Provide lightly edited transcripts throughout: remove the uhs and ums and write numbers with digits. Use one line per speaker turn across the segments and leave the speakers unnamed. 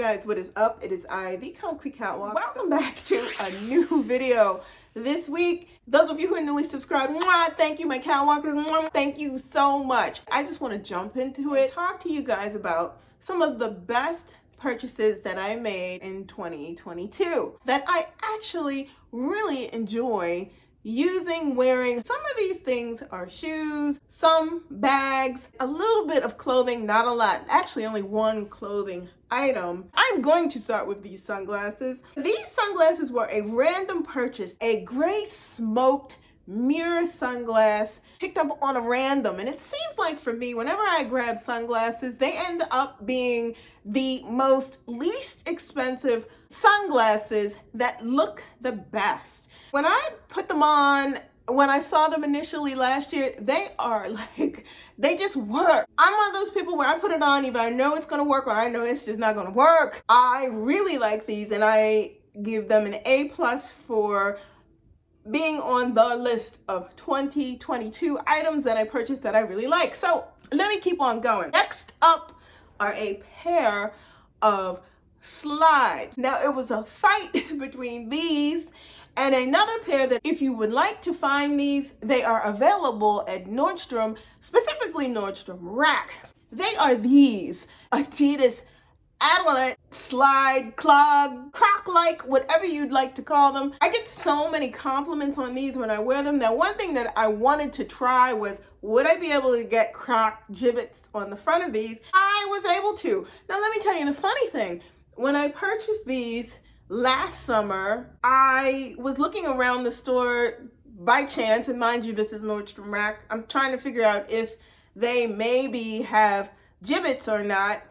guys, what is up? It is I, the Concrete Catwalk. Welcome back to a new video this week. Those of you who are newly subscribed, thank you, my catwalkers. Thank you so much. I just want to jump into it, talk to you guys about some of the best purchases that I made in 2022 that I actually really enjoy using, wearing. Some of these things are shoes, some bags, a little bit of clothing, not a lot, actually only one clothing item. I'm going to start with these sunglasses. These sunglasses were a random purchase, a gray smoked mirror sunglass picked up on a random, and it seems like for me, whenever I grab sunglasses, they end up being the least expensive sunglasses that look the best. When I put them on, when I saw them initially last year, they are like, they just work. I'm one of those people where I put it on, either I know it's gonna work or I know it's just not gonna work. I really like these, and I give them an A+ for being on the list of 2022 items that I purchased that I really like. So let me keep on going. Next up are a pair of slides. Now, it was a fight between these and another pair that, if you would like to find these, they are available at Nordstrom, specifically Nordstrom Rack. They are these Adidas Athlete slide, clog, croc-like, whatever you'd like to call them. I get so many compliments on these when I wear them. Now, one thing that I wanted to try was, would I be able to get croc gibbets on the front of these? I was able to. Now, let me tell you the funny thing. When I purchased these last summer, I was looking around the store by chance, and mind you, this is Nordstrom Rack. I'm trying to figure out if they maybe have gibbets or not.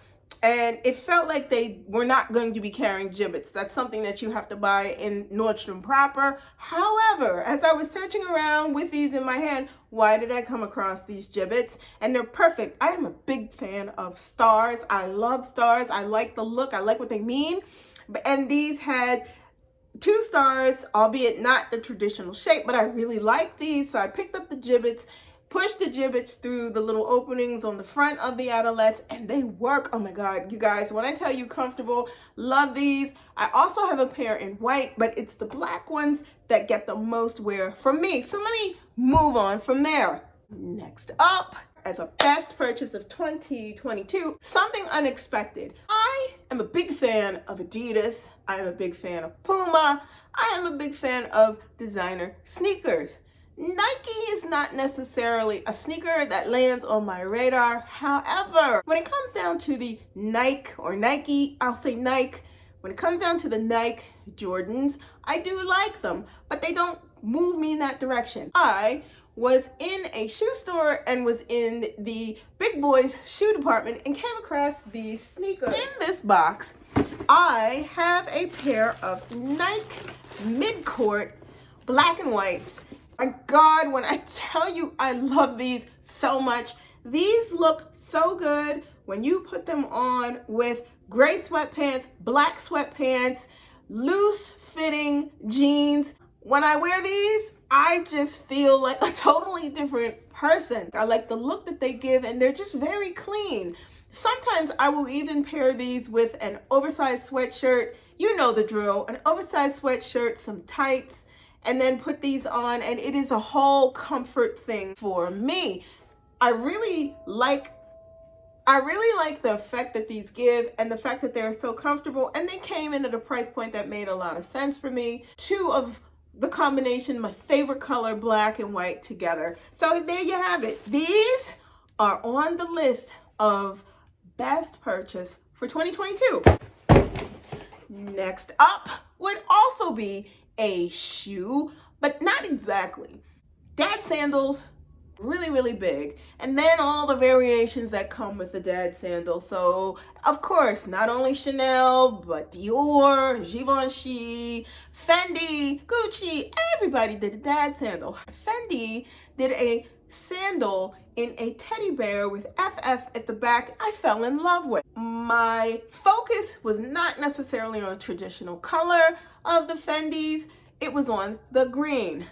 And it felt like they were not going to be carrying gibbets. That's something that you have to buy in Nordstrom proper. However, as I was searching around with these in my hand, why did I come across these gibbets? And they're perfect. I am a big fan of stars. I love stars. I like the look. I like what they mean. And these had 2 stars, albeit not the traditional shape, but I really like these. So I picked up the gibbets, pushed the gibbets through the little openings on the front of the adelettes, and they work. Oh my God, you guys, when I tell you comfortable, love these. I also have a pair in white, but it's the black ones that get the most wear from me. So let me move on from there. Next up, as a best purchase of 2022, something unexpected. I am a big fan of Adidas. I am a big fan of Puma. I am a big fan of designer sneakers. Nike is not necessarily a sneaker that lands on my radar. However, when it comes down to the Nike, I'll say Nike. When it comes down to the Nike Jordans, I do like them, but they don't move me in that direction. I was in a shoe store and was in the big boys shoe department and came across these sneakers. In this box, I have a pair of Nike mid-court black and whites. My God, when I tell you I love these so much, these look so good when you put them on with gray sweatpants, black sweatpants, loose fitting jeans. When I wear these, I just feel like a totally different person. I like the look that they give, and they're just very clean. Sometimes I will even pair these with an oversized sweatshirt. You know the drill, an oversized sweatshirt, some tights, and then put these on, and it is a whole comfort thing for me. I really like the effect that these give and the fact that they're so comfortable, and they came in at a price point that made a lot of sense for me. 2 of the combination, my favorite color, black and white together. So there you have it. These are on the list of best purchase for 2022. Next up would also be a shoe, but not exactly. Dad sandals, really big, and then all the variations that come with the dad sandal. So of course, not only Chanel, but Dior, Givenchy, Fendi, Gucci, everybody did a dad sandal. Fendi did a sandal in a teddy bear with FF at the back. I fell in love with. My focus was not necessarily on traditional color of the Fendis, it was on the green.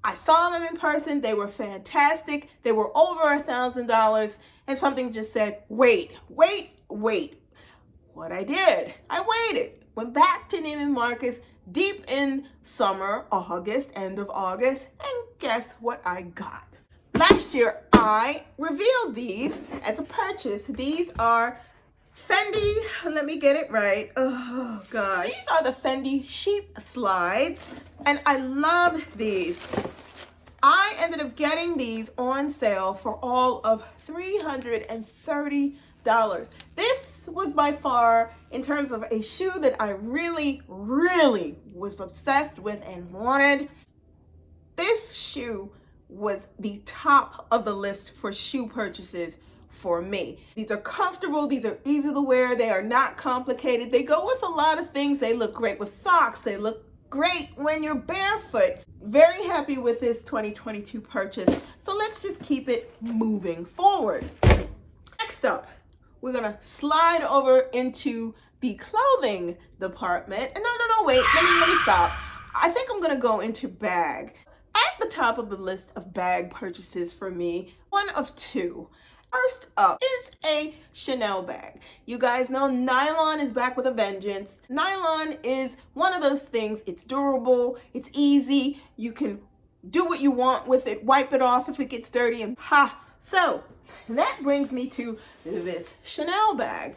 I saw them in person, they were fantastic, they were over $1,000, and something just said, wait. what I did. I waited, went back to Neiman Marcus deep in summer, August, end of August, and guess what I got? Last year, I revealed these as a purchase. These are Fendi, let me get it right. Oh God. These are the Fendi sheep slides, and I love these. I ended up getting these on sale for all of $330. This was by far, in terms of a shoe that I really, really was obsessed with and wanted. This shoe was the top of the list for shoe purchases for me. These are comfortable, these are easy to wear, they are not complicated. They go with a lot of things. They look great with socks, they look great when you're barefoot. Very happy with this 2022 purchase. So let's just keep it moving forward. Next up, we're gonna slide over into the clothing department. And no, wait, let me stop. I think I'm gonna go into bag. At the top of the list of bag purchases for me, one of two. First up is a Chanel bag. You guys know nylon is back with a vengeance. Nylon is one of those things, it's durable, it's easy, you can do what you want with it, wipe it off if it gets dirty, and so that brings me to this Chanel bag.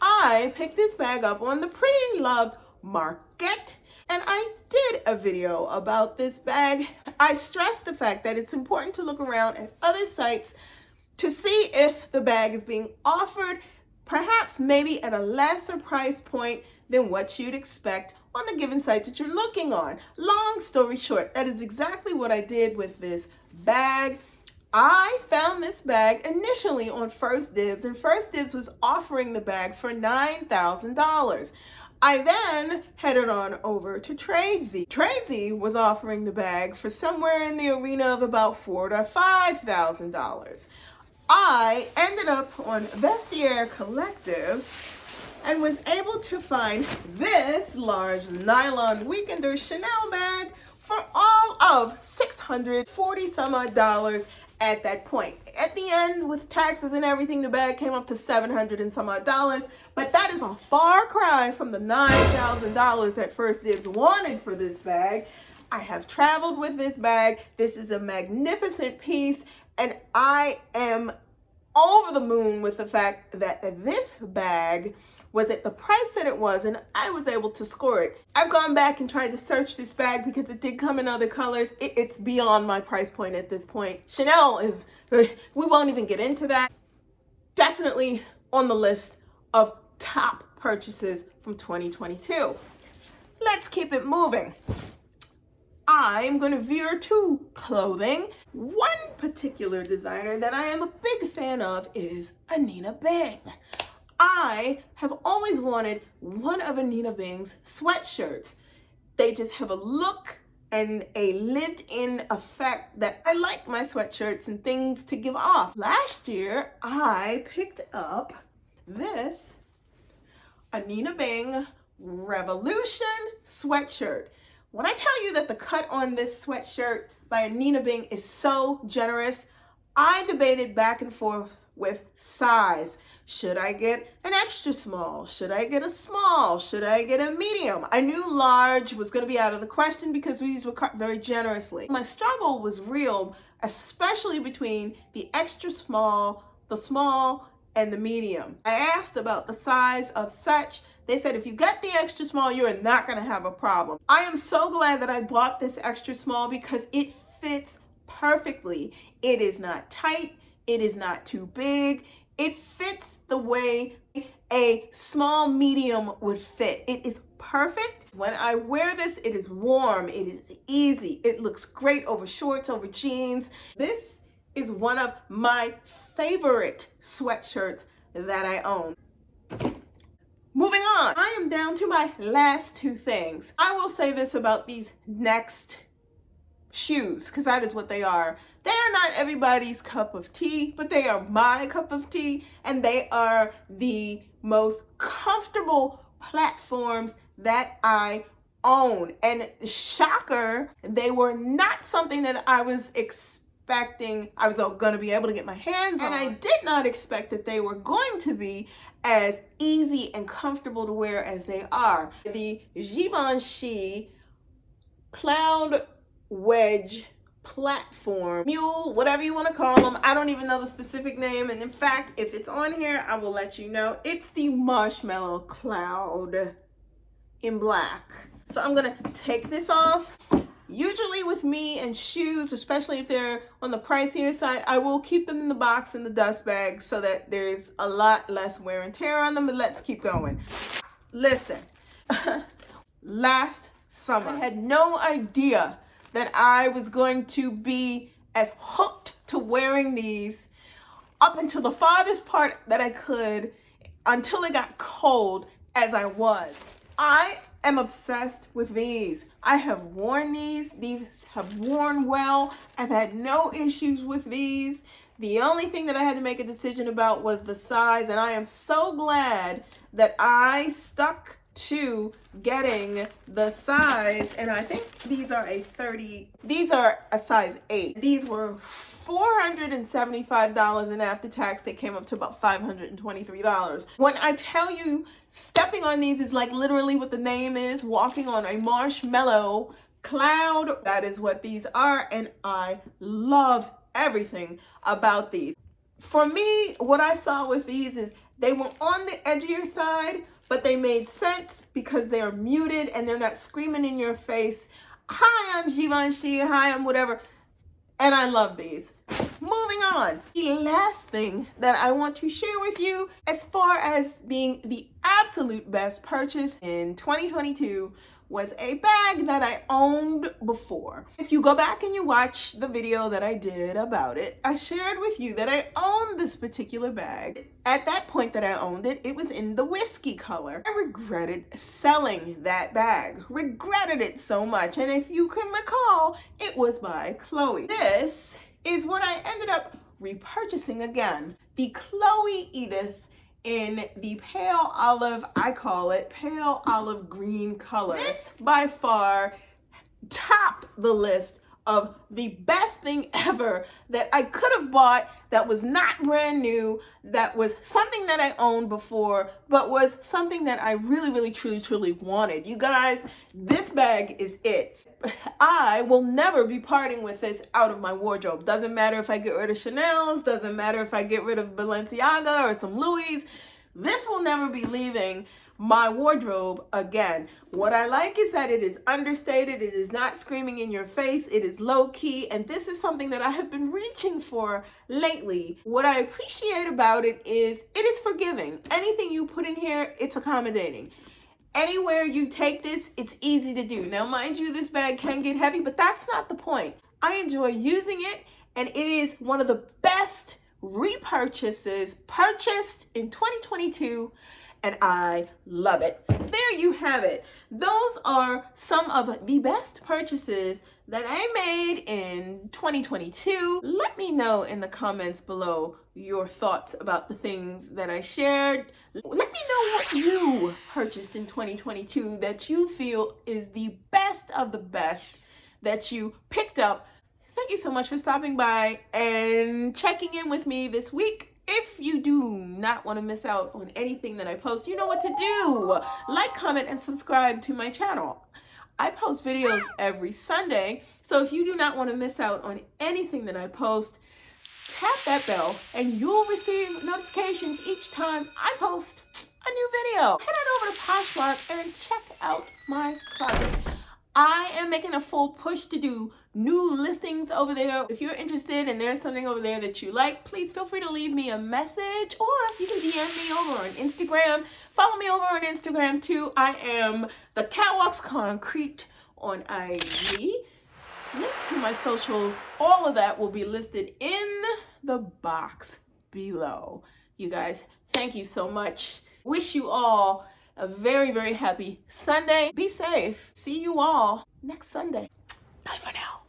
I picked this bag up on the pre-loved market, and I did a video about this bag. I stressed the fact that it's important to look around at other sites to see if the bag is being offered, perhaps maybe at a lesser price point than what you'd expect on the given site that you're looking on. Long story short, that is exactly what I did with this bag. I found this bag initially on First Dibs, and First Dibs was offering the bag for $9,000. I then headed on over to Tradesy. Tradesy was offering the bag for somewhere in the arena of about $4,000 to $5,000. I ended up on Vestiaire Collective and was able to find this large nylon Weekender Chanel bag for all of $640 some odd at that point. At the end, with taxes and everything, the bag came up to $700 and some odd, but that is a far cry from the $9,000 that First Dibs wanted for this bag. I have traveled with this bag. This is a magnificent piece, and I am over the moon with the fact that this bag was at the price that it was, and I was able to score it. I've gone back and tried to search this bag because it did come in other colors. It's beyond my price point at this point. Chanel is, we won't even get into that. Definitely on the list of top purchases from 2022. Let's keep it moving. I'm going to veer to clothing. One particular designer that I am a big fan of is Anine Bing. I have always wanted one of Anine Bing's sweatshirts. They just have a look and a lived-in effect that I like my sweatshirts and things to give off. Last year, I picked up this Anine Bing Revolution sweatshirt. When I tell you that the cut on this sweatshirt by Anine Bing is so generous, I debated back and forth with size. Should I get an extra small? Should I get a small? Should I get a medium? I knew large was going to be out of the question because these were cut very generously. My struggle was real, especially between the extra small, the small, and the medium. I asked about the size of such. They said if you get the extra small, you're not going to have a problem. I am so glad that I bought this extra small because it fits perfectly. It is not tight. It is not too big. It fits the way a small medium would fit. It is perfect. When I wear this, it is warm. It is easy. It looks great over shorts, over jeans. This is one of my favorite sweatshirts that I own. Moving on, I am down to my last two things. I will say this about these next shoes, because that is what they are. They are not everybody's cup of tea, but they are my cup of tea, and they are the most comfortable platforms that I own. And shocker, they were not something that I was expecting expecting I was going to be able to get my hands on. And I did not expect that they were going to be as easy and comfortable to wear as they are. The Givenchy Cloud Wedge platform, mule, whatever you want to call them. I don't even know the specific name, and in fact, if it's on here, I will let you know. It's the Marshmallow Cloud in black. So I'm gonna take this off. Usually with me and shoes, especially if they're on the pricier side, I will keep them in the box in the dust bag so that there's a lot less wear and tear on them, but let's keep going. Listen, last summer, I had no idea that I was going to be as hooked to wearing these up until the farthest part that I could until it got cold as I was. I am obsessed with these. I have worn these. These have worn well. I've had no issues with these. The only thing that I had to make a decision about was the size, and I am so glad that I stuck to getting the size, and I think these are a 30, these are a size 8. These were $475, and after tax they came up to about $523. When I tell you stepping on these is like literally what the name is, walking on a marshmallow cloud, that is what these are, and I love everything about these. For me, what I saw with these is they were on the edgier side, but they made sense because they are muted and they're not screaming in your face, hi, I'm Givenchy, hi, I'm whatever. And I love these. Moving on. The last thing that I want to share with you as far as being the absolute best purchase in 2022 was a bag that I owned before. If you go back and you watch the video that I did about it, I shared with you that I owned this particular bag. At that point that I owned it, it was in the whiskey color. I regretted selling that bag. Regretted it so much. And if you can recall, it was by Chloe. This is what I ended up repurchasing again. The Chloe Edith in the pale olive, I call it pale olive green color. This by far topped the list of the best thing ever that I could have bought that was not brand new, that was something that I owned before, but was something that I really, truly wanted. You guys, this bag is it. I will never be parting with this out of my wardrobe. Doesn't matter if I get rid of Chanel's, doesn't matter if I get rid of Balenciaga or some Louis. This will never be leaving my wardrobe again. What I like is that it is understated, it is not screaming in your face, it is low key, and this is something that I have been reaching for lately. What I appreciate about it is forgiving. Anything you put in here, it's accommodating. Anywhere you take this, it's easy to do. Now, mind you, this bag can get heavy, but that's not the point. I enjoy using it, and it is one of the best repurchases purchased in 2022, and I love it. There you have it. Those are some of the best purchases that I made in 2022. Let me know in the comments below your thoughts about the things that I shared. Let me know what you purchased in 2022 that you feel is the best of the best that you picked up. Thank you so much for stopping by and checking in with me this week. If you do not want to miss out on anything that I post, you know what to do. Like, comment, and subscribe to my channel. I post videos every Sunday, so if you do not want to miss out on anything that I post, tap that bell and you'll receive notifications each time I post a new video. Head on over to Poshmark and check out my closet. I am making a full push to do new listings over there. If you're interested and there's something over there that you like, please feel free to leave me a message, or you can DM me over on Instagram. Follow me over on Instagram too. I am the Catwalk's Concrete on IG. Links to my socials, all of that will be listed in the box below. You guys, thank you so much. Wish you all a very happy Sunday. Be safe. See you all next Sunday. Bye for now.